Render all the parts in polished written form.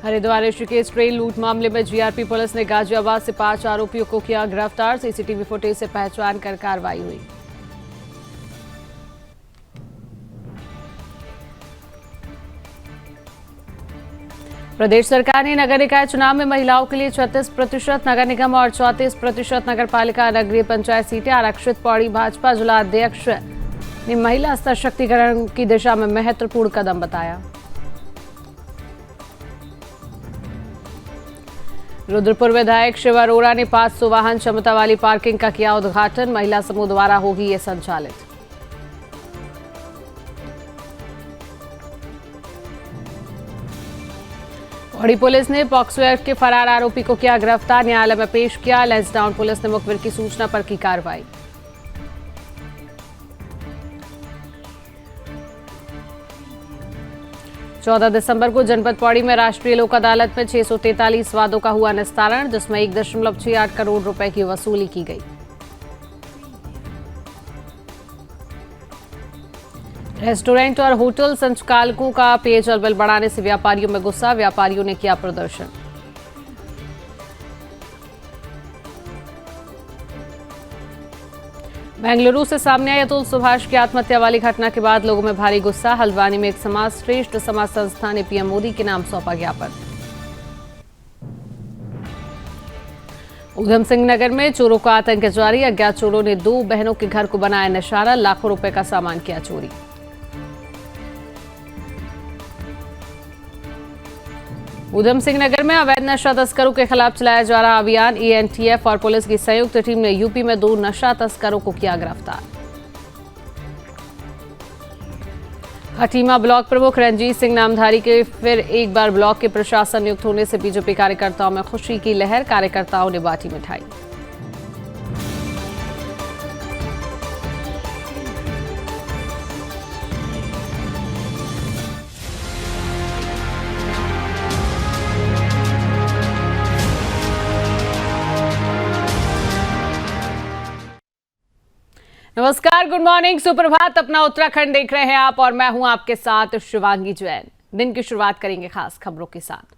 Haridwar Rishikesh train लूट मामले में जीआरपी पुलिस ने गाजियाबाद से 5 आरोपियों को किया गिरफ्तार। सीसीटीवी फुटेज से पहचान कर कार्रवाई हुई। प्रदेश सरकार ने नगर निकाय चुनाव में महिलाओं के लिए 36%, नगर निगम और 34% नगर पालिका नगरीय पंचायत सीटें आरक्षित। पौड़ी भाजपा जिला अध्यक्ष ने महिला सशक्तिकरण की दिशा में महत्वपूर्ण कदम बताया। रुद्रपुर विधायक शिव अरोड़ा ने 500 वाहन क्षमता वाली पार्किंग का किया उद्घाटन। महिला समूह द्वारा होगी ये संचालित। पौड़ी पुलिस ने पॉक्सो एक्ट के फरार आरोपी को किया गिरफ्तार, न्यायालय में पेश किया। लैंसडाउन पुलिस ने मुखबिर की सूचना पर की कार्रवाई। चौदह दिसंबर को जनपद पौड़ी में राष्ट्रीय लोक अदालत में 643 वादों का हुआ निस्तारण, जिसमें 1.68 करोड़ रुपए की वसूली की गई। रेस्टोरेंट और होटल संचालकों का पेयजल बिल बढ़ाने से व्यापारियों में गुस्सा, व्यापारियों ने किया प्रदर्शन। बेंगलुरु से सामने आई अतुल सुभाष की आत्महत्या वाली घटना के बाद लोगों में भारी गुस्सा। हल्द्वानी में एक समाज श्रेष्ठ समाज संस्था ने पीएम मोदी के नाम सौंपा ज्ञापन। उधम सिंह नगर में चोरों का आतंक जारी, अज्ञात चोरों ने 2 बहनों के घर को बनाया निशाना, लाखों रुपए का सामान किया चोरी। उधम सिंह नगर में अवैध नशा तस्करों के खिलाफ चलाया जा रहा अभियान, एएनटीएफ और पुलिस की संयुक्त टीम ने यूपी में 2 नशा तस्करों को किया गिरफ्तार। खटीमा ब्लॉक प्रमुख रंजीत सिंह नामधारी के फिर एक बार ब्लॉक के प्रशासन नियुक्त होने से बीजेपी कार्यकर्ताओं में खुशी की लहर, कार्यकर्ताओं ने बांटी मिठाई। नमस्कार, गुड मॉर्निंग, सुप्रभात। अपना उत्तराखंड देख रहे हैं आप और मैं हूं आपके साथ शिवांगी जैन। दिन की शुरुआत करेंगे खास खबरों के साथ।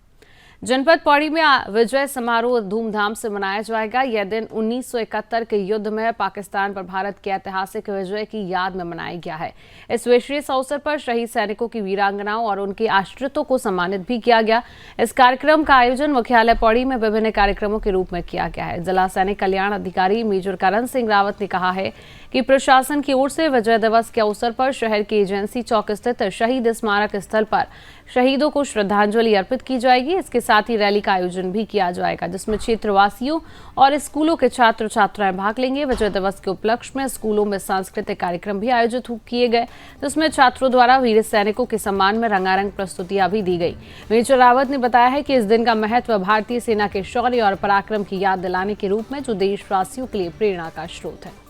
जनपद पौड़ी में विजय समारोह धूमधाम से मनाया जाएगा। यह दिन 1971 के युद्ध में पाकिस्तान पर भारत के ऐतिहासिक विजय की याद में मनाया गया है। इस विशेष अवसर पर शहीद सैनिकों की वीरांगनाओं और उनके आश्रितों को सम्मानित भी किया गया। इस कार्यक्रम का आयोजन मुख्यालय पौड़ी में विभिन्न कार्यक्रमों के रूप में किया गया है। जिला सैनिक कल्याण अधिकारी मेजर करण सिंह रावत ने कहा है कि प्रशासन की ओर से विजय दिवस के अवसर पर शहर के एजेंसी चौक स्थित शहीद स्मारक स्थल पर शहीदों को श्रद्धांजलि अर्पित की जाएगी। इसके साथ ही रैली का आयोजन भी किया जाएगा, जिसमें क्षेत्रवासियों और स्कूलों के छात्र छात्राएं भाग लेंगे। विजय दिवस के उपलक्ष्य में स्कूलों में सांस्कृतिक कार्यक्रम भी आयोजित किए गए, जिसमें छात्रों द्वारा वीर सैनिकों के सम्मान में रंगारंग प्रस्तुतियां भी दी गई। मेजर रावत ने बताया है कि इस दिन का महत्व भारतीय सेना के शौर्य और पराक्रम की याद दिलाने के रूप में, जो देशवासियों के लिए प्रेरणा का स्रोत है।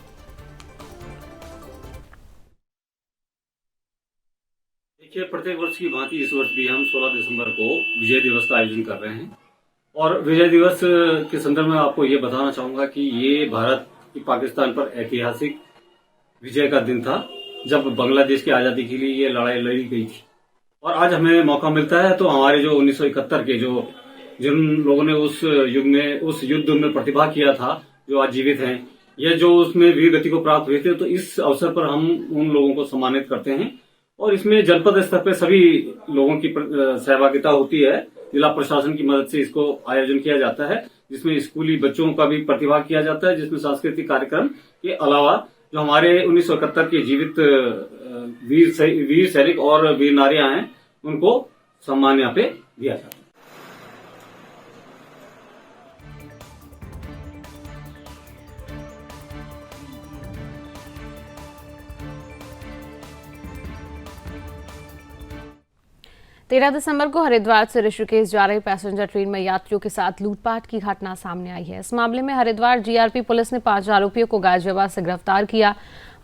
प्रत्येक वर्ष की भांति इस वर्ष भी हम 16 दिसंबर को विजय दिवस का आयोजन कर रहे हैं और विजय दिवस के संदर्भ में आपको ये बताना चाहूंगा कि ये भारत की पाकिस्तान पर ऐतिहासिक विजय का दिन था, जब बांग्लादेश की आजादी के लिए ये लड़ाई लड़ी गई थी। और आज हमें मौका मिलता है तो हमारे जो 1971 के जिन लोगों ने उस युद्ध में प्रतिभाग किया था, जो आज जीवित हैं, ये जो उसमें वीर गति को प्राप्त हुए थे, तो इस अवसर पर हम उन लोगों को सम्मानित करते हैं। और इसमें जनपद स्तर पर सभी लोगों की सहभागिता होती है। जिला प्रशासन की मदद से इसको आयोजन किया जाता है, जिसमें स्कूली बच्चों का भी प्रतिभाग किया जाता है, जिसमें सांस्कृतिक कार्यक्रम के अलावा जो हमारे 1971 के जीवित वीर सैनिक और वीर नारियां हैं, उनको सम्मान यहाँ पे दिया जाता है। 13 दिसंबर को हरिद्वार से ऋषिकेश जा रही पैसेंजर ट्रेन में यात्रियों के साथ लूटपाट की घटना सामने आई है। इस मामले में हरिद्वार जीआरपी पुलिस ने 5 आरोपियों को गाजियाबाद से गिरफ्तार किया।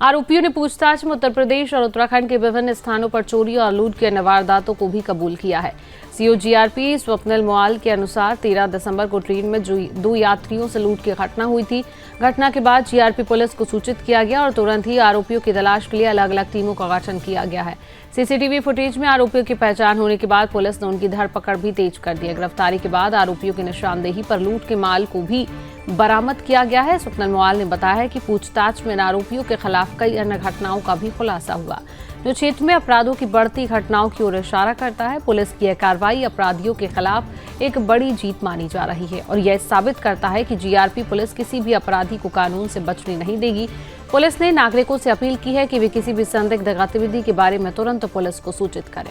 आरोपियों ने पूछताछ में उत्तर प्रदेश और उत्तराखंड के विभिन्न स्थानों पर चोरी और लूट की अन्य वारदातों को भी कबूल किया है। सीओ जीआरपी स्वप्निल मोआल के अनुसार 13 दिसंबर को ट्रेन में 2 यात्रियों से लूट की घटना हुई थी। घटना के बाद जीआरपी पुलिस को सूचित किया गया और तुरंत ही आरोपियों की तलाश के लिए अलग अलग टीमों का गठन किया गया है। सीसीटीवी फुटेज में आरोपियों की पहचान होने के बाद पुलिस ने उनकी धरपकड़ भी तेज कर दी है। गिरफ्तारी के बाद आरोपियों की निशानदेही पर लूट के माल को भी बरामद किया गया है। स्वप्निल मोआल ने बताया है कि पूछताछ में इन आरोपियों के खिलाफ कई अन्य घटनाओं का भी खुलासा हुआ, जो क्षेत्र में अपराधों की बढ़ती घटनाओं की ओर इशारा करता है। पुलिस की यह कार्रवाई अपराधियों के खिलाफ एक बड़ी जीत मानी जा रही है और यह साबित करता है कि जीआरपी पुलिस किसी भी अपराधी को कानून से बचने नहीं देगी। पुलिस ने नागरिकों से अपील की है कि वे किसी भी संदिग्ध गतिविधि के बारे में तुरंत पुलिस को सूचित करें।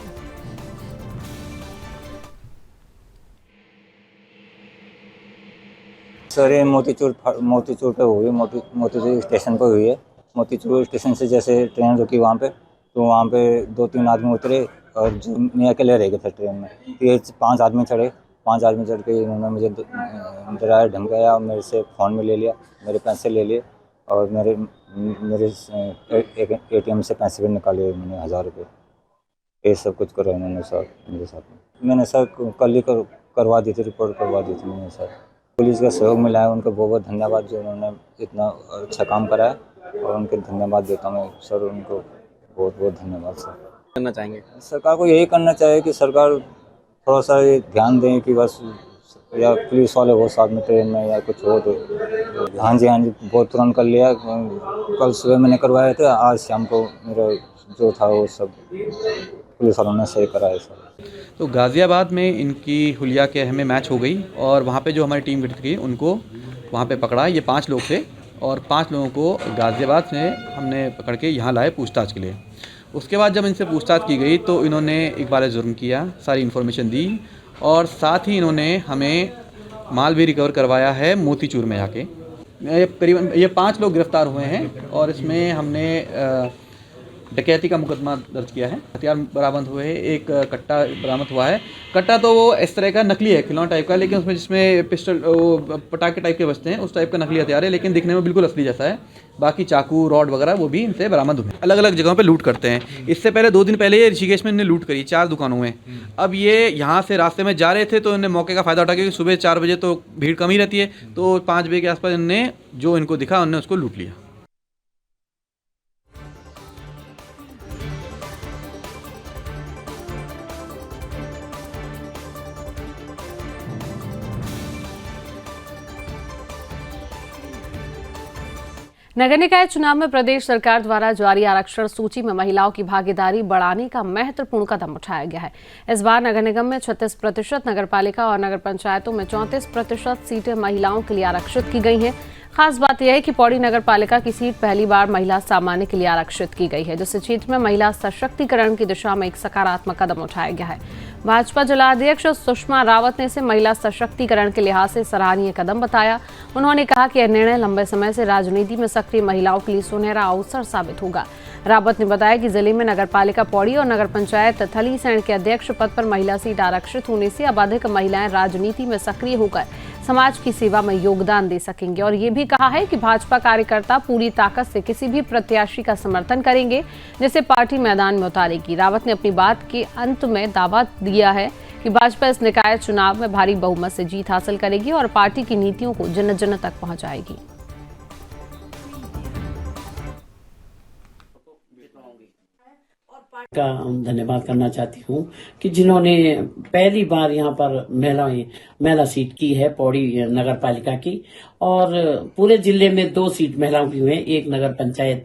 सर ये मोतीचूर पे हुई, मोतीचूर स्टेशन पर हुई है। मोतीचूर स्टेशन से जैसे ट्रेन रुकी वहाँ पे, तो वहाँ पे 2-3 आदमी उतरे और जो मैं अकेले रह गए थे ट्रेन में। ये 5 आदमी चढ़े। 5 आदमी चढ़ के इन्होंने मुझे डराया, धमकाया और मेरे से फ़ोन में ले लिया, मेरे पैसे ले लिए और मेरे ATM से पैसे भी निकाले मैंने 1000 रुपये। ये सब कुछ करा इन्होंने सर मेरे साथ में। मैंने सर कल ही करवा दी थी, रिपोर्ट करवा दी थी मैंने सर। पुलिस का सहयोग मिला है, उनको बहुत बहुत धन्यवाद जो उन्होंने इतना अच्छा काम करा है और उनके धन्यवाद देता हूँ सर, उनको बहुत बहुत धन्यवाद सर। करना चाहेंगे सरकार को यही करना चाहिए कि सरकार थोड़ा सा ये ध्यान दें कि बस या पुलिस वाले हो साथ में ट्रेन में या कुछ हो तो। हाँ जी बहुत तुरंत कर लिया। कल सुबह मैंने करवाए थे, आज शाम को मेरा जो था वो सब पुलिस वालों ने सही कराया सर। तो गाज़ियाबाद में इनकी हुलिया के हमें मैच हो गई और वहाँ पे जो हमारी टीम गठित की उनको वहाँ पे पकड़ा। ये 5 लोग थे और 5 लोगों को गाज़ियाबाद से हमने पकड़ के यहाँ लाए पूछताछ के लिए। उसके बाद जब इनसे पूछताछ की गई तो इन्होंने इक़बाल जुर्म किया, सारी इन्फॉर्मेशन दी और साथ ही इन्होंने हमें माल भी रिकवर करवाया है मोतीचूर में जाके। करीबन ये 5 लोग गिरफ्तार हुए हैं और इसमें हमने डकैती का मुकदमा दर्ज किया है। हथियार बरामद हुए हैं, एक कट्टा बरामद हुआ है। कट्टा तो वो इस तरह का नकली है, खिलौना टाइप का, लेकिन उसमें जिसमें पिस्टल वो पटाखे टाइप के बजते हैं उस टाइप का नकली हथियार है, लेकिन दिखने में बिल्कुल असली जैसा है। बाकी चाकू, रॉड वगैरह वो भी इनसे बरामद हुए। अलग अलग जगहों पे लूट करते हैं। इससे पहले 2 दिन पहले ये ऋषिकेश में इन्हें लूट करी 4 दुकानों में। अब ये यहाँ से रास्ते में जा रहे थे तो इन्हें मौके का फ़ायदा उठा, क्योंकि सुबह 4 बजे तो भीड़ कम ही रहती है, तो 5 बजे के आसपास इन्होंने जो इनको दिखा उन्होंने उसको लूट लिया। नगर निकाय चुनाव में प्रदेश सरकार द्वारा जारी आरक्षण सूची में महिलाओं की भागीदारी बढ़ाने का महत्वपूर्ण कदम उठाया गया है। इस बार नगर निगम में 36%, नगर पालिका और नगर पंचायतों में 34% सीटें महिलाओं के लिए आरक्षित की गई हैं। खास बात यह है कि पौड़ी नगर पालिका की सीट पहली बार महिला सामान्य के लिए आरक्षित की गई है, जिससे क्षेत्र में महिला सशक्तिकरण की दिशा में एक सकारात्मक कदम उठाया गया है। भाजपा जिलाध्यक्ष सुषमा रावत ने इसे महिला सशक्तिकरण के लिहाज से सराहनीय कदम बताया। उन्होंने कहा कि यह निर्णय लंबे समय से राजनीति में सक्रिय महिलाओं के लिए सुनहरा अवसर साबित होगा। रावत ने बताया कि जिले में नगर पालिका पौड़ी और नगर पंचायत थलीसैंण के अध्यक्ष पद पर महिला सीट आरक्षित होने से अब अधिक महिलाएं राजनीति में सक्रिय होकर समाज की सेवा में योगदान दे सकेंगे। और ये भी कहा है कि भाजपा कार्यकर्ता पूरी ताकत से किसी भी प्रत्याशी का समर्थन करेंगे जिसे पार्टी मैदान में उतारेगी। रावत ने अपनी बात के अंत में दावा दिया है कि भाजपा इस निकाय चुनाव में भारी बहुमत से जीत हासिल करेगी और पार्टी की नीतियों को जन जन तक पहुंचाएगी। का धन्यवाद करना चाहती हूँ कि जिन्होंने पहली बार यहाँ पर महिला सीट की है पौड़ी नगर पालिका की, और पूरे जिले में 2 सीट महिलाओं की हुई है, एक नगर पंचायत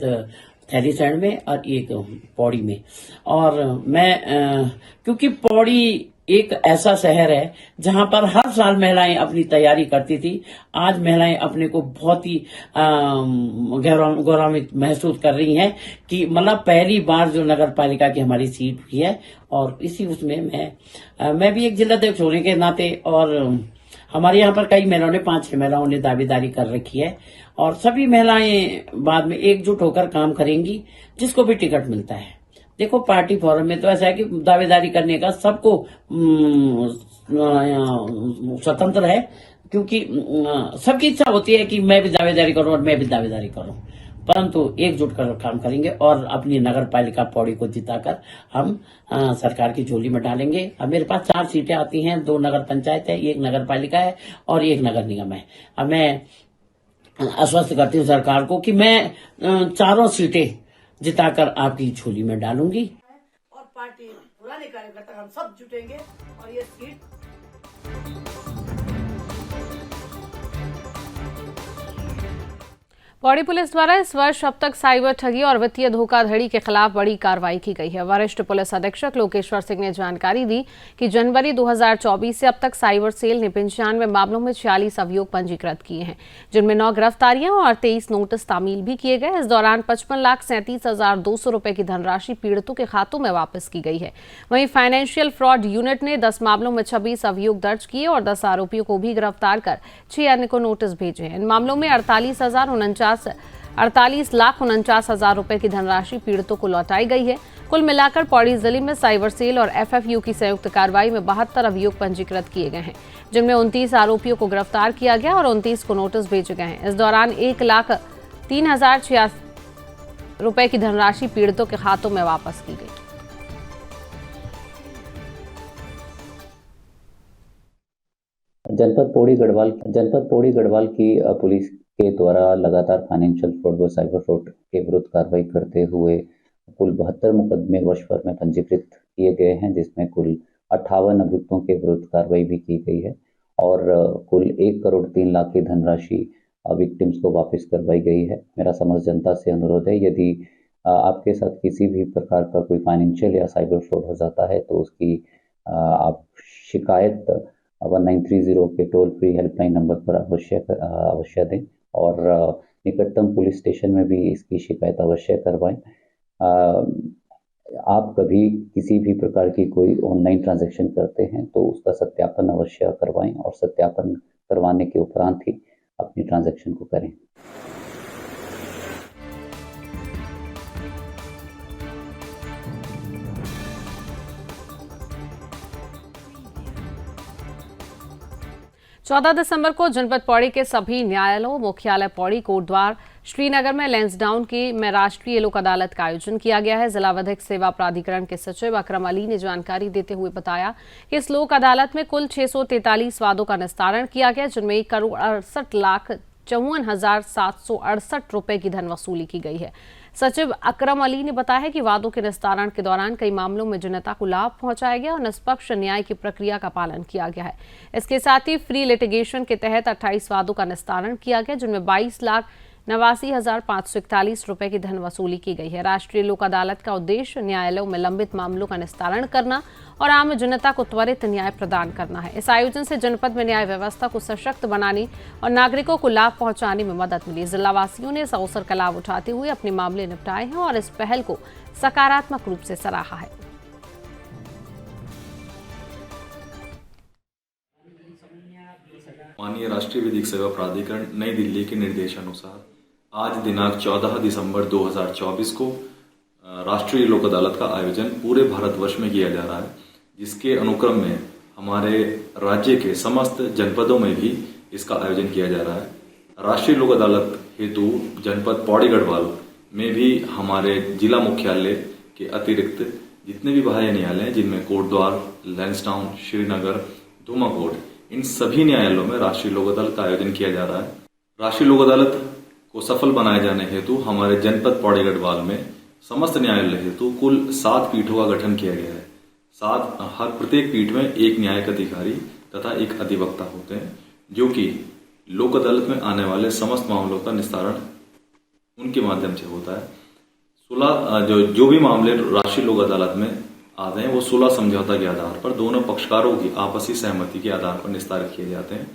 थलीसैंण में और एक पौड़ी में। और मैं क्योंकि पौड़ी एक ऐसा शहर है जहां पर हर साल महिलाएं अपनी तैयारी करती थी, आज महिलाएं अपने को बहुत ही गौरवान्वित महसूस कर रही हैं कि मतलब पहली बार जो नगर पालिका की हमारी सीट हुई है। और इसी उसमें मैं भी एक जिलाध्यक्ष होने के नाते, और हमारे यहाँ पर कई महिलाओं ने 5-6 महिलाओं ने दावेदारी कर रखी है और सभी महिलाएं बाद में एकजुट होकर काम करेंगी जिसको भी टिकट मिलता है। देखो पार्टी फॉरम में तो ऐसा है कि दावेदारी करने का सबको स्वतंत्र है, क्योंकि सबकी इच्छा होती है कि मैं भी दावेदारी करूं और मैं भी दावेदारी करूं। परंतु एकजुट कर काम करेंगे और अपनी नगर पालिका पौड़ी को जिताकर हम सरकार की झोली में डालेंगे। अब मेरे पास 4 सीटें आती हैं, 2 नगर पंचायत है, 1 नगर पालिका है और 1 नगर निगम है। अब मैं आश्वस्त करती हूँ सरकार को कि मैं 4 सीटें जिताकर आपकी झोली में डालूंगी। और पार्टी पुराने कार्यकर्ता हम सब जुटेंगे और ये सीट पौड़ी पुलिस द्वारा इस वर्ष अब तक साइबर ठगी और वित्तीय धोखाधड़ी के खिलाफ बड़ी कार्रवाई की गई है। वरिष्ठ पुलिस अधीक्षक लोकेश्वर सिंह ने जानकारी दी कि जनवरी 2024 से अब तक साइबर सेल ने 95 मामलों में 46 अभियोग पंजीकृत किए हैं, जिनमें 9 गिरफ्तारियां और 23 नोटिस तामील भी किए गए। इस दौरान 55,37,200 रुपए की धनराशि पीड़ितों के खातों में वापस की गई है। वहीं फाइनेंशियल फ्रॉड यूनिट ने 10 मामलों में 26 अभियोग दर्ज किए और 10 आरोपियों को भी गिरफ्तार कर 6 अन्य को नोटिस भेजे हैं। इन मामलों में 48,49,000 रुपए की धनराशि पीड़ितों को लौटाई गई है। कुल मिलाकर पौड़ी जिले में साइबर सेल और एफएफयू की संयुक्त कार्रवाई में 72 अभियोग पंजीकृत किए गए हैं, जिनमें 29 आरोपियों को गिरफ्तार किया गया और 29 को नोटिस भेजे गए हैं। इस दौरान 1,03,086 रुपए की धनराशि पीड़ितों के खातों में वापस की गई। जनपद पौड़ी गढ़वाल की पुलिस के द्वारा लगातार फाइनेंशियल फ्रॉड व साइबर फ्रॉड के विरुद्ध कार्रवाई करते हुए कुल 72 मुकदमे वर्ष भर में पंजीकृत किए गए हैं, जिसमें कुल 58 अभियुक्तों के विरुद्ध कार्रवाई भी की गई है और कुल 1,03,00,000 की धनराशि विक्टिम्स को वापस करवाई गई है। मेरा समस्त जनता से अनुरोध है, यदि आपके साथ किसी भी प्रकार का कोई फाइनेंशियल या साइबर फ्रॉड हो जाता है तो उसकी आप शिकायत 1930 के टोल फ्री हेल्पलाइन नंबर पर अवश्य दें और निकटतम पुलिस स्टेशन में भी इसकी शिकायत अवश्य करवाएं। आप कभी किसी भी प्रकार की कोई ऑनलाइन ट्रांजैक्शन करते हैं तो उसका सत्यापन अवश्य करवाएं और सत्यापन करवाने के उपरांत ही अपनी ट्रांजैक्शन को करें। चौदह दिसंबर को जनपद पौड़ी के सभी न्यायालयों, मुख्यालय पौड़ी, कोटद्वार, श्रीनगर में लैंसडाउन में राष्ट्रीय लोक अदालत का आयोजन किया गया है। जिला विधिक सेवा प्राधिकरण के सचिव अकरम अली ने जानकारी देते हुए बताया कि इस लोक अदालत में कुल 643 वादों का निस्तारण किया गया, जिनमें 1,68,54,768 रुपए की धन वसूली की गई है। सचिव अकरम अली ने बताया कि वादों के निस्तारण के दौरान कई मामलों में जनता को लाभ पहुंचाया गया और निष्पक्ष न्याय की प्रक्रिया का पालन किया गया है। इसके साथ ही फ्री लिटिगेशन के तहत 28 वादों का निस्तारण किया गया, जिनमें 22,89,541 रुपए की धन वसूली की गई है। राष्ट्रीय लोक अदालत का उद्देश्य न्यायालयों में लंबित मामलों का निस्तारण करना और आम जनता को त्वरित न्याय प्रदान करना है। इस आयोजन से जनपद में न्याय व्यवस्था को सशक्त बनाने और नागरिकों को लाभ पहुंचाने में मदद मिली। जिलावासियों ने इस अवसर का लाभ उठाते हुए अपने मामले निपटाए हैं और इस पहल को सकारात्मक रूप से सराहा है। माननीय राष्ट्रीय विधिक सेवा प्राधिकरण नई दिल्ली के निर्देशानुसार आज दिनांक 14 दिसंबर 2024 को राष्ट्रीय लोक अदालत का आयोजन पूरे भारतवर्ष में किया जा रहा है, जिसके अनुक्रम में हमारे राज्य के समस्त जनपदों में भी इसका आयोजन किया जा रहा है। राष्ट्रीय लोक अदालत हेतु जनपद पौड़ी गढ़वाल में भी हमारे जिला मुख्यालय के अतिरिक्त जितने भी बाह्य न्यायालय हैं, जिनमें कोटद्वार, लैंसडाउन, श्रीनगर, धूमाकोट, इन सभी न्यायालयों में राष्ट्रीय लोक अदालत का आयोजन किया जा रहा है। राष्ट्रीय लोक अदालत को सफल बनाए जाने हेतु हमारे जनपद पौड़ी गढ़वाल में समस्त न्यायालय हेतु कुल 7 पीठों का गठन किया गया है। हर प्रत्येक पीठ में एक न्यायिक अधिकारी तथा एक अधिवक्ता होते हैं, जो कि लोक अदालत में आने वाले समस्त मामलों का निस्तारण उनके माध्यम से होता है। 16 जो भी मामले राष्ट्रीय लोक अदालत में आते हैं वो 16 समझौता के आधार पर दोनों पक्षकारों की आपसी सहमति के आधार पर निस्तारित किए जाते हैं।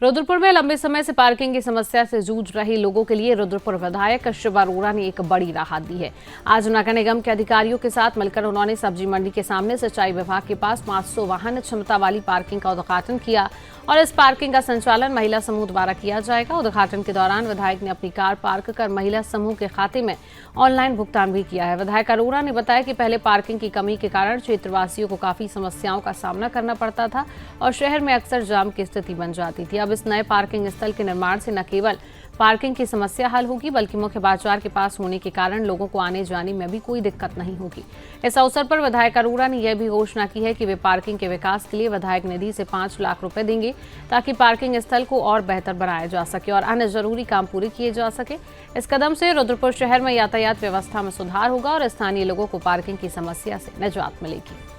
रुद्रपुर में लंबे समय से पार्किंग की समस्या से जूझ रहे लोगों के लिए रुद्रपुर विधायक शिव अरोड़ा ने एक बड़ी राहत दी है। आज नगर निगम के अधिकारियों के साथ मिलकर उन्होंने सब्जी मंडी के सामने सिंचाई विभाग के पास 500 वाहन क्षमता वाली पार्किंग का उद्घाटन किया और इस पार्किंग का संचालन महिला समूह द्वारा किया जाएगा। उद्घाटन के दौरान विधायक ने अपनी कार पार्क कर महिला समूह के खाते में ऑनलाइन भुगतान भी किया है। विधायक अरोड़ा ने बताया कि पहले पार्किंग की कमी के कारण क्षेत्रवासियों को काफी समस्याओं का सामना करना पड़ता था और शहर में अक्सर जाम की स्थिति बन जाती थी। अब इस नए पार्किंग स्थल के निर्माण से न केवल पार्किंग की समस्या हल होगी बल्कि मुख्य बाजार के पास होने के कारण लोगों को आने जाने में भी कोई दिक्कत नहीं होगी। इस अवसर पर विधायक अरोड़ा ने यह भी घोषणा की है कि वे पार्किंग के विकास के लिए विधायक निधि से 5 लाख रुपए देंगे ताकि पार्किंग स्थल को और बेहतर बनाया जा सके और अन्य जरूरी काम पूरे किए जा सके। इस कदम से रुद्रपुर शहर में यातायात व्यवस्था में सुधार होगा और स्थानीय लोगों को पार्किंग की समस्या से निजात मिलेगी।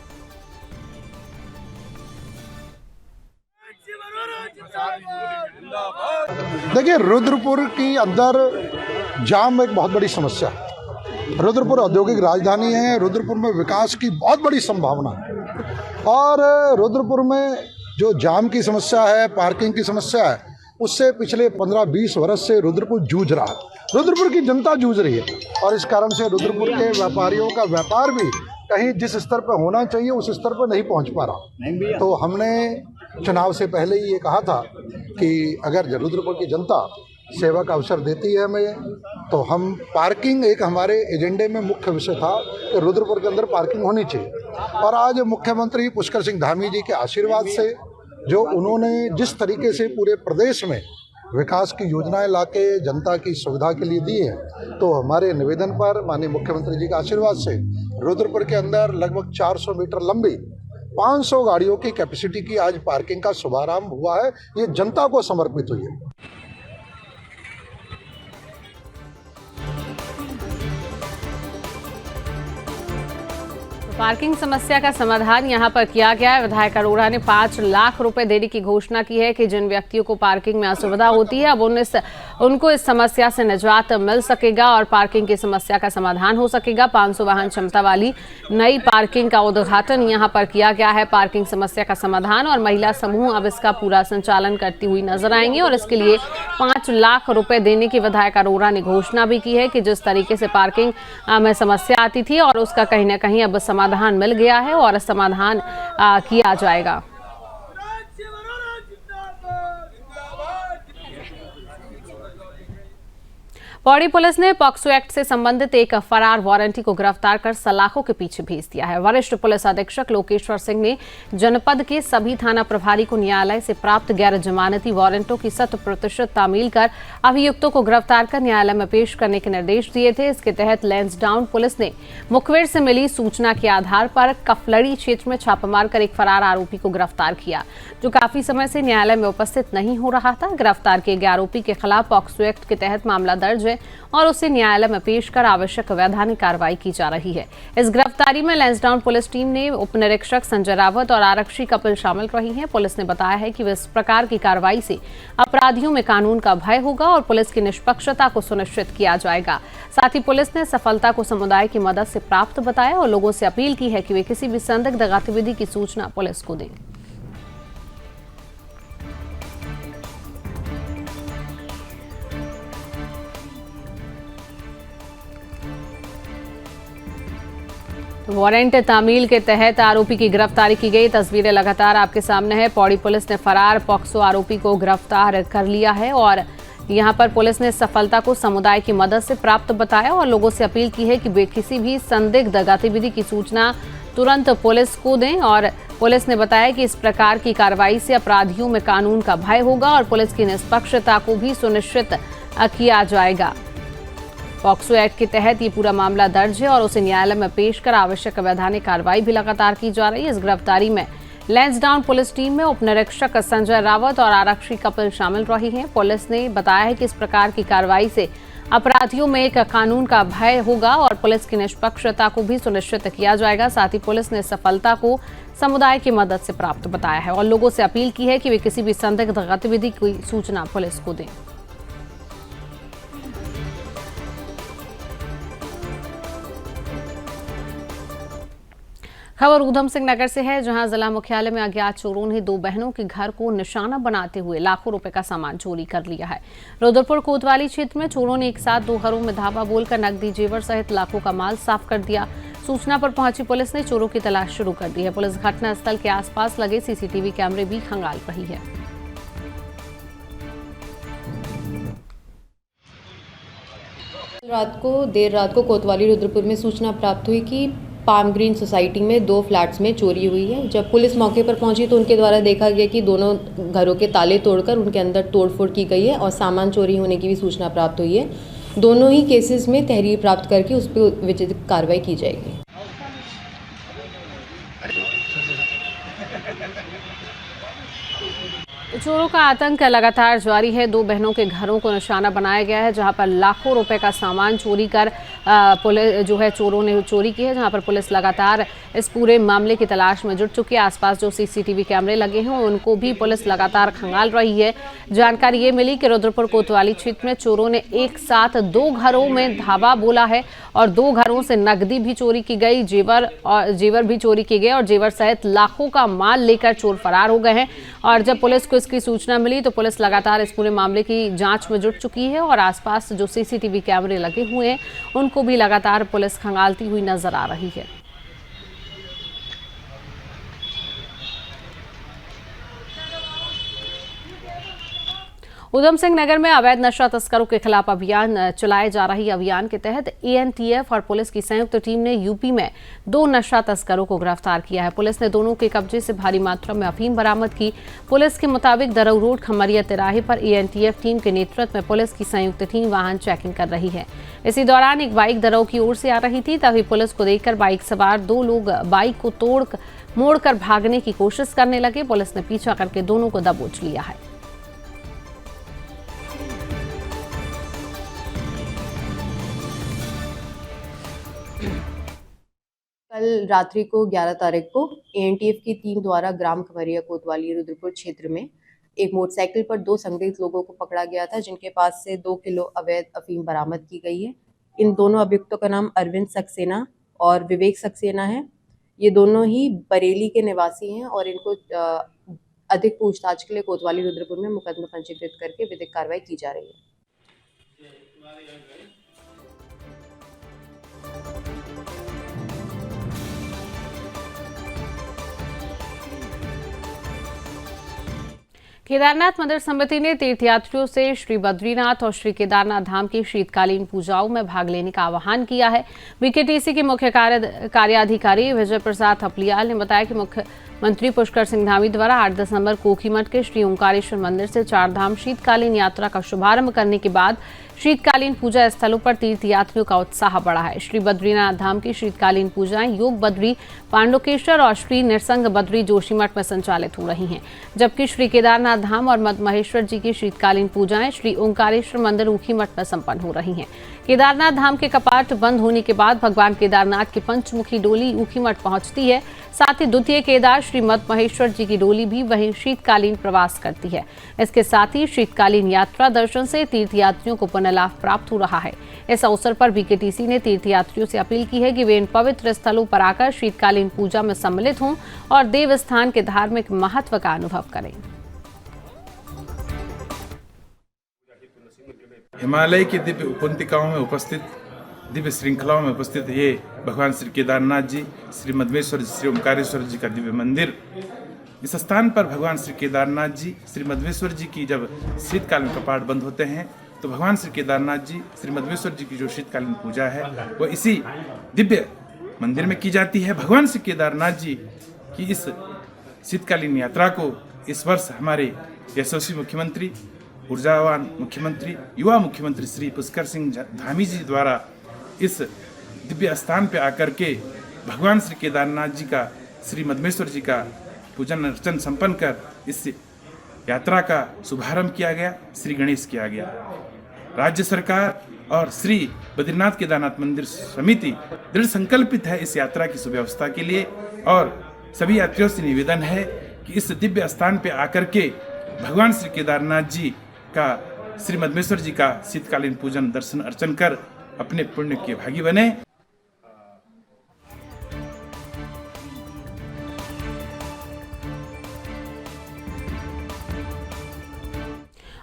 देखिए, रुद्रपुर की अंदर जाम एक बहुत बड़ी समस्या है। रुद्रपुर औद्योगिक राजधानी है, रुद्रपुर में विकास की बहुत बड़ी संभावना है और रुद्रपुर में जो जाम की समस्या है, पार्किंग की समस्या है, उससे पिछले 15-20 वर्ष से रुद्रपुर जूझ रहा है। रुद्रपुर की जनता जूझ रही है और इस कारण से रुद्रपुर के व्यापारियों का व्यापार भी कहीं जिस स्तर पर होना चाहिए उस स्तर पर नहीं पहुंच पा रहा। तो हमने चुनाव से पहले ही ये कहा था कि अगर रुद्रपुर की जनता सेवा का अवसर देती है हमें, तो हम पार्किंग एक हमारे एजेंडे में मुख्य विषय था कि रुद्रपुर के अंदर पार्किंग होनी चाहिए। और आज मुख्यमंत्री पुष्कर सिंह धामी जी के आशीर्वाद से जो उन्होंने जिस तरीके से पूरे प्रदेश में विकास की योजनाएं लाके जनता की सुविधा के लिए दी है, तो हमारे निवेदन पर माननीय मुख्यमंत्री जी के आशीर्वाद से रुद्रपुर के अंदर लगभग 400 मीटर लंबी 500 गाड़ियों की कैपेसिटी की आज पार्किंग का शुभारंभ हुआ है। ये जनता को समर्पित हुई है। पार्किंग समस्या का समाधान यहां पर किया गया है। विधायक अरोड़ा ने 5 लाख रुपए देने की घोषणा की है कि जिन व्यक्तियों को पार्किंग में असुविधा होती है अब उनको इस समस्या से निजात मिल सकेगा और पार्किंग की समस्या का समाधान हो सकेगा। 500 वाहन क्षमता वाली नई पार्किंग का उद्घाटन यहां पर किया गया है। पार्किंग समस्या का समाधान और महिला समूह अब इसका पूरा संचालन करती हुई नजर आएंगे और इसके लिए 5 लाख रुपए देने की विधायक अरोड़ा ने घोषणा भी की है कि जिस तरीके से पार्किंग में समस्या आती थी और उसका कहीं ना कहीं अब समाधान मिल गया है और समाधान किया जाएगा। पौड़ी पुलिस ने पॉक्सो एक्ट से संबंधित एक फरार वारंटी को गिरफ्तार कर सलाखों के पीछे भेज दिया है। वरिष्ठ पुलिस अधीक्षक लोकेश्वर सिंह ने जनपद के सभी थाना प्रभारी को न्यायालय से प्राप्त गैर जमानती वारंटों की 100% तामील कर अभियुक्तों को गिरफ्तार कर न्यायालय में पेश करने के निर्देश दिए थे। इसके तहत लैंसडाउन पुलिस ने मुखबिर से मिली सूचना के आधार पर कफलड़ी क्षेत्र में छापा मारकर एक फरार आरोपी को गिरफ्तार किया जो काफी समय से न्यायालय में उपस्थित नहीं हो रहा था। गिरफ्तार किए गए आरोपी के खिलाफ पॉक्सो एक्ट के तहत मामला दर्ज है और उसे न्यायालय में पेश कर आवश्यक वैधानिक कार्रवाई की जा रही है। इस गिरफ्तारी में लैंसडाउन पुलिस टीम ने उप निरीक्षक संजय रावत और आरक्षी कपिल शामिल रही हैं। पुलिस ने बताया है कि इस प्रकार की कार्रवाई से अपराधियों में कानून का भय होगा और पुलिस की निष्पक्षता को सुनिश्चित किया जाएगा। साथ ही पुलिस ने सफलता को समुदाय की मदद से प्राप्त बताया और लोगों से अपील की है कि वे किसी भी संदिग्ध गतिविधि की सूचना पुलिस को दें। वारंट तामील के तहत आरोपी की गिरफ्तारी की गई। तस्वीरें लगातार आपके सामने है। पौड़ी पुलिस ने फरार पॉक्सो आरोपी को गिरफ्तार कर लिया है और यहां पर पुलिस ने सफलता को समुदाय की मदद से प्राप्त बताया और लोगों से अपील की है कि वे किसी भी संदिग्ध गतिविधि की सूचना तुरंत पुलिस को दें और पुलिस ने बताया कि इस प्रकार की कार्रवाई से अपराधियों में कानून का भय होगा और पुलिस की निष्पक्षता को भी सुनिश्चित किया जाएगा। पॉक्सो एक्ट के तहत ये पूरा मामला दर्ज है और उसे न्यायालय में पेश कर आवश्यक वैधानिक कार्रवाई भी लगातार की जा रही है। इस गिरफ्तारी में लैंसडाउन पुलिस टीम में उप निरीक्षक संजय रावत और आरक्षी कपिल शामिल रही हैं। पुलिस ने बताया है कि इस प्रकार की कार्रवाई से अपराधियों में एक कानून का भय होगा और पुलिस की निष्पक्षता को भी सुनिश्चित किया जाएगा। साथ ही पुलिस ने सफलता को समुदाय की मदद से प्राप्त बताया है और लोगों से अपील की है कि वे किसी भी संदिग्ध गतिविधि की सूचना पुलिस को दें। खबर ऊधम सिंह नगर से है, जहां जिला मुख्यालय में अज्ञात चोरों ने दो बहनों के घर को निशाना बनाते हुए लाखों रुपए का सामान चोरी कर लिया है। रुद्रपुर कोतवाली क्षेत्र में चोरों ने एक साथ दो घरों में धावा बोलकर नकदी, जेवर सहित लाखों का माल साफ कर दिया। सूचना पर पहुंची पुलिस ने चोरों की तलाश शुरू कर दी है। पुलिस घटनास्थल के आसपास लगे सीसीटीवी कैमरे भी खंगाल रही है। देर रात को कोतवाली रुद्रपुर में सूचना प्राप्त हुई कि पाम ग्रीन सोसाइटी में 2 फ्लैट्स में चोरी हुई है। जब पुलिस मौके पर पहुंची तो उनके द्वारा देखा गया कि दोनों घरों के ताले तोड़कर उनके अंदर तोड़फोड़ की गई है और सामान चोरी होने की भी सूचना प्राप्त हुई है। दोनों ही केसेस में तहरीर प्राप्त करके उस पर विधिक कार्रवाई की जाएगी। चोरों का आतंक लगातार जारी है। दो बहनों के घरों को निशाना बनाया गया है, जहां पर लाखों रुपए का सामान चोरी कर पुलिस चोरों ने चोरी की है, जहां पर पुलिस लगातार इस पूरे मामले की तलाश में जुट चुकी है। आसपास जो सीसीटीवी कैमरे लगे हैं उनको भी पुलिस लगातार खंगाल रही है। जानकारी ये मिली कि रुद्रपुर कोतवाली क्षेत्र में चोरों ने एक साथ 2 घरों में धावा बोला है और 2 घरों से नकदी भी चोरी की गई, जेवर भी चोरी की गए और जेवर सहित लाखों का माल लेकर चोर फरार हो गए हैं। और जब पुलिस को इसकी सूचना मिली तो पुलिस लगातार इस पूरे मामले की जांच में जुट चुकी है और आसपास जो सीसीटीवी कैमरे लगे हुए हैं उनको भी लगातार पुलिस खंगालती हुई नजर आ रही है। ऊधम सिंह नगर में अवैध नशा तस्करों के खिलाफ अभियान चलाए जा रही अभियान के तहत एएनटीएफ और पुलिस की संयुक्त टीम ने यूपी में 2 नशा तस्करों को गिरफ्तार किया है। पुलिस ने दोनों के कब्जे से भारी मात्रा में अफीम बरामद की। पुलिस के मुताबिक दरऊ रोड खमरिया तिराहे पर एएनटीएफ टीम के नेतृत्व में पुलिस की संयुक्त टीम वाहन चेकिंग कर रही है। इसी दौरान एक बाइक दरऊ की ओर से आ रही थी, तभी पुलिस को देखकर बाइक सवार 2 लोग बाइक को मोड़कर भागने की कोशिश करने लगे। पुलिस ने पीछा करके दोनों को दबोच लिया है। कल रात्रि को 11 तारीख को एएनटीएफ की टीम द्वारा ग्राम खमरिया कोतवाली रुद्रपुर क्षेत्र में एक मोटरसाइकिल पर 2 संदिग्ध लोगों को पकड़ा गया था, जिनके पास से 2 किलो अवैध अफीम बरामद की गई है। इन दोनों अभियुक्तों का नाम अरविंद सक्सेना और विवेक सक्सेना है। ये दोनों ही बरेली के निवासी हैं और इनको अधिक पूछताछ के लिए कोतवाली रुद्रपुर में मुकदमा पंजीकृत करके विधिक कार्रवाई की जा रही है। केदारनाथ मंदिर समिति ने तीर्थयात्रियों से श्री बद्रीनाथ और श्री केदारनाथ धाम की शीतकालीन पूजाओं में भाग लेने का आह्वान किया है। बीकेटीसी के मुख्य कार्याधिकारी विजय प्रसाद थपलियाल ने बताया कि मुख्यमंत्री पुष्कर सिंह धामी द्वारा 8 दिसंबर कोखीमठ के श्री ओंकारेश्वर मंदिर से 4 धाम शीतकालीन यात्रा का शुभारंभ करने के बाद शीतकालीन पूजा स्थलों पर तीर्थयात्रियों का उत्साह बढ़ा है। श्री बद्रीनाथ धाम की शीतकालीन पूजाएं योग बद्री पांडुकेश्वर और श्री नृसिंह बद्री जोशीमठ में संचालित हो रही हैं, जबकि श्री केदारनाथ धाम और मद महेश्वर जी की शीतकालीन पूजाएं श्री ओंकारेश्वर मंदिर ऊखीमठ में संपन्न हो रही हैं। केदारनाथ धाम के कपाट बंद होने के बाद भगवान केदारनाथ की पंचमुखी डोली ऊखीमठ पहुंचती है। साथ ही द्वितीय केदार श्री मद महेश्वर जी की डोली भी वहीं शीतकालीन प्रवास करती है। इसके साथ ही शीतकालीन यात्रा दर्शन से तीर्थयात्रियों को पुनः लाभ प्राप्त हो रहा है। इस अवसर पर बीकेटीसी ने तीर्थयात्रियों से अपील की है कि वे इन पवित्र स्थलों पर आकर शीतकालीन पूजा में सम्मिलित हों और देव स्थान के धार्मिक महत्व का अनुभव करें। हिमालय की दिव्य उपत्यकाओं में उपस्थित दिव्य श्रृंखलाओं में उपस्थित ये भगवान श्री केदारनाथ जी, श्री मदमेश्वर जी, श्री ओंकारेश्वर जी का दिव्य मंदिर। इस स्थान पर भगवान श्री केदारनाथ जी, श्री मदमेश्वर जी की जब शीतकालीन कपाट बंद होते हैं तो भगवान श्री केदारनाथ जी, श्री मदमेश्वर जी की जो शीतकालीन पूजा है वो इसी दिव्य मंदिर में की जाती है। भगवान श्री केदारनाथ जी की इस शीतकालीन यात्रा को इस वर्ष हमारे यशस्वी मुख्यमंत्री, ऊर्जावान मुख्यमंत्री, युवा मुख्यमंत्री श्री पुष्कर सिंह धामी जी द्वारा इस दिव्य स्थान पे आकर के भगवान श्री केदारनाथ जी का, श्री मदमेश्वर जी का पूजन अर्चन संपन्न कर इस यात्रा का शुभारंभ किया गया, श्री गणेश किया गया। राज्य सरकार और श्री बद्रीनाथ केदारनाथ मंदिर समिति दृढ़ संकल्पित है इस यात्रा की सुव्यवस्था के लिए और सभी यात्रियों से निवेदन है कि इस दिव्य स्थान पे आकर के भगवान श्री केदारनाथ जी का, श्री मदमेश्वर जी का शीतकालीन पूजन दर्शन अर्चन कर अपने पुण्य के भागी बने।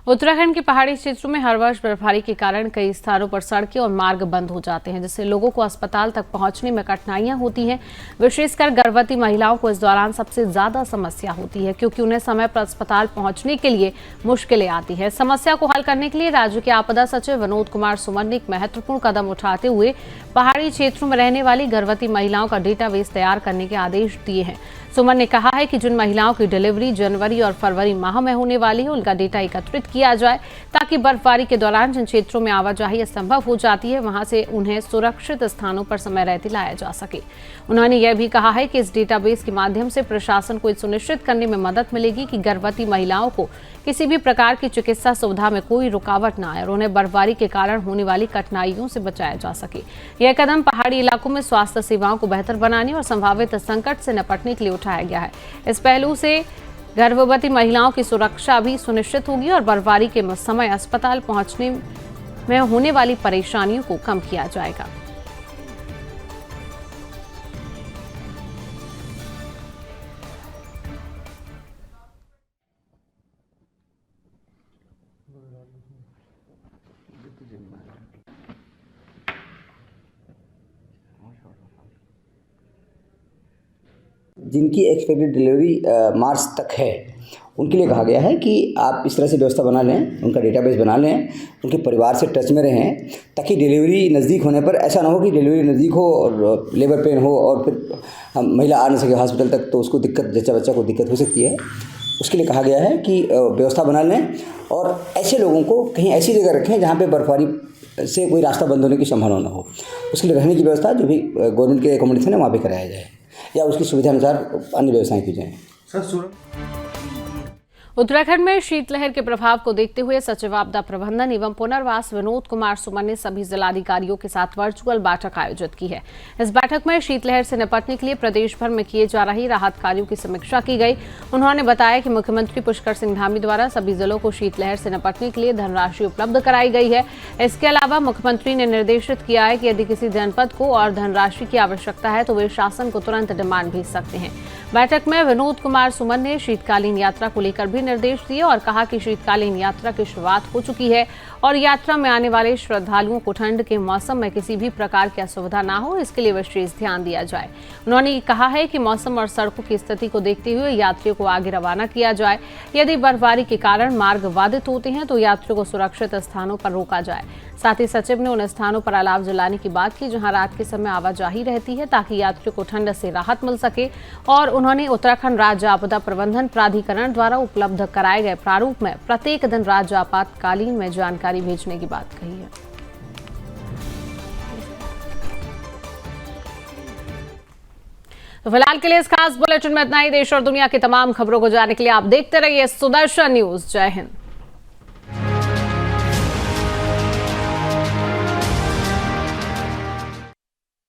उत्तराखंड के पहाड़ी क्षेत्रों में हर वर्ष बर्फबारी के कारण कई स्थानों पर सड़कें और मार्ग बंद हो जाते हैं, जिससे लोगों को अस्पताल तक पहुंचने में कठिनाइयां होती हैं। विशेषकर गर्भवती महिलाओं को इस दौरान सबसे ज्यादा समस्या होती है, क्योंकि उन्हें समय पर अस्पताल पहुंचने के लिए मुश्किलें आती हैं। समस्या को हल करने के लिए राज्य के आपदा सचिव विनोद कुमार सुमन ने एक महत्वपूर्ण कदम उठाते हुए पहाड़ी क्षेत्रों में रहने वाली गर्भवती महिलाओं का डेटाबेस तैयार करने के आदेश दिए हैं। सुमन ने कहा है कि जिन महिलाओं की डिलीवरी जनवरी और फरवरी माह में होने वाली है, उनका डेटा एकत्रित किया जाए, ताकि बर्फबारी के दौरान जिन क्षेत्रों में आवाजाही असंभव हो जाती है, वहां से उन्हें सुरक्षित स्थानों पर समय रहते लाया जा सके। उन्होंने यह भी कहा है कि इस डेटाबेस के माध्यम से प्रशासन को सुनिश्चित करने में मदद मिलेगी कि गर्भवती महिलाओं को किसी भी प्रकार की चिकित्सा सुविधा में कोई रुकावट न आए और उन्हें बर्फबारी के कारण होने वाली कठिनाइयों से बचाया जा सके। यह कदम पहाड़ी इलाकों में स्वास्थ्य सेवाओं को बेहतर बनाने और संभावित संकट से निपटने के लिए उठाया गया है। इस पहलू से गर्भवती महिलाओं की सुरक्षा भी सुनिश्चित होगी और बर्फबारी के समय अस्पताल पहुंचने में होने वाली परेशानियों को कम किया जाएगा। जिनकी एक्सपेक्टेड डिलीवरी मार्च तक है, उनके लिए कहा गया है कि आप इस तरह से व्यवस्था बना लें, उनका डेटाबेस बना लें, उनके परिवार से टच में रहें, ताकि डिलीवरी नज़दीक होने पर ऐसा ना हो कि डिलीवरी नज़दीक हो और लेबर पेन हो और फिर महिला आ नहीं सके हॉस्पिटल तक, तो उसको दिक्कत, जच्चा बच्चा को दिक्कत हो सकती है। उसके लिए कहा गया है कि व्यवस्था बना लें और ऐसे लोगों को कहीं ऐसी जगह रखें जहाँ पे बर्फबारी से कोई रास्ता बंद होने की संभावना ना हो। उसके लिए रहने की व्यवस्था जो भी गवर्नमेंट के एकोमोडेशन है वहाँ पे कराया जाए या उसकी सुविधा अनुसार अन्य व्यवस्थाएं की जाएं। उत्तराखंड में शीतलहर के प्रभाव को देखते हुए सचिव आपदा प्रबंधन एवं पुनर्वास विनोद कुमार सुमन ने सभी जिलाधिकारियों के साथ वर्चुअल बैठक आयोजित की है। इस बैठक में शीतलहर से निपटने के लिए प्रदेश भर में किए जा रही राहत कार्यों की समीक्षा की गई। उन्होंने बताया कि मुख्यमंत्री पुष्कर सिंह धामी द्वारा सभी जिलों को शीतलहर से निपटने के लिए धनराशि उपलब्ध कराई गई है। इसके अलावा मुख्यमंत्री ने निर्देशित किया है कि यदि किसी जनपद को और धनराशि की आवश्यकता है तो वे शासन को तुरंत डिमांड भेज सकते हैं। बैठक में विनोद कुमार सुमन ने शीतकालीन यात्रा को लेकर भी निर्देश दिए और कहा कि शीतकालीन यात्रा की शुरुआत हो चुकी है और यात्रा में आने वाले श्रद्धालुओं को ठंड के मौसम में किसी भी प्रकार की असुविधा ना हो, इसके लिए विशेष ध्यान दिया जाए। उन्होंने कहा है कि मौसम और सड़कों की स्थिति को देखते हुए यात्रियों को आगे रवाना किया जाए। यदि बर्फबारी के कारण मार्ग बाधित होते हैं तो यात्रियों को सुरक्षित स्थानों पर रोका जाए। साथ ही सचिव ने उन स्थानों पर अलाव जलाने की बात की जहां रात के समय आवाजाही रहती है, ताकि यात्रियों को ठंड से राहत मिल सके। और उन्होंने उत्तराखंड राज्य आपदा प्रबंधन प्राधिकरण द्वारा उपलब्ध कराए गए प्रारूप में प्रत्येक दिन राज्य आपातकालीन में जानकारी भेजने की बात कही है। तो फिलहाल के लिए इस खास बुलेटिन में इतना ही। देश और दुनिया की तमाम खबरों को जानने के लिए आप देखते रहिए सुदर्शन न्यूज। जय हिंद।